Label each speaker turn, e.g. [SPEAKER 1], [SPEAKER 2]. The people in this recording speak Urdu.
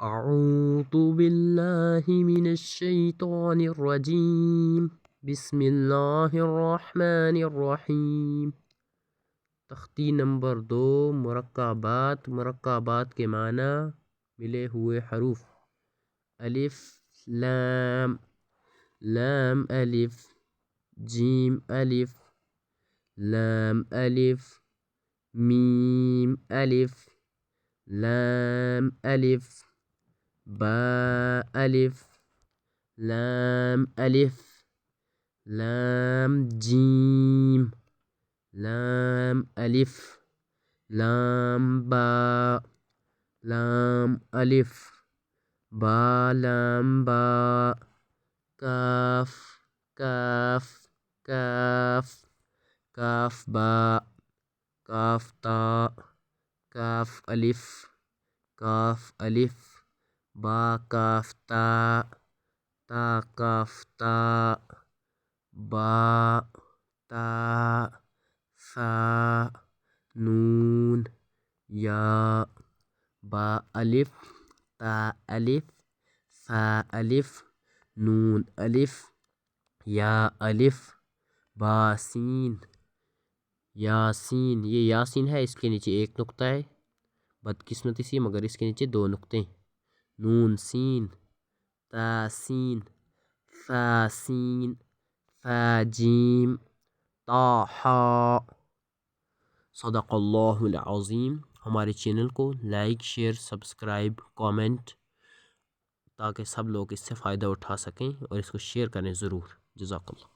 [SPEAKER 1] أعوذ بالله من الشيطان الرجيم بسم الله الرحمن الرحیم. تختی نمبر 2 مرکبات کے معنی ملے ہوئے حروف. الف لام لام الف جیم الف لام الف میم الف لام الف با الف لام الف لام جیم لام الف لام با لام الف با لام با کاف کاف کاف کاف با کاف تا کاف الف کاف الف با کاف تا تا کاف تا با تا ثا نون یا با الف تا الف ثا الف نون الف یا الف با سین یاسین. یہ یاسین ہے، اس کے نیچے ایک نقطہ ہے، بدقسمتی سی، مگر اس کے نیچے 2 نقطے ہیں. نون سین تا سین ثا سین ثا جیم تا حا. صدق اللہ العظیم. ہمارے چینل کو لائک شیئر سبسکرائب کامنٹ تاکہ سب لوگ اس سے فائدہ اٹھا سکیں، اور اس کو شیئر کریں ضرور. جزاک اللہ.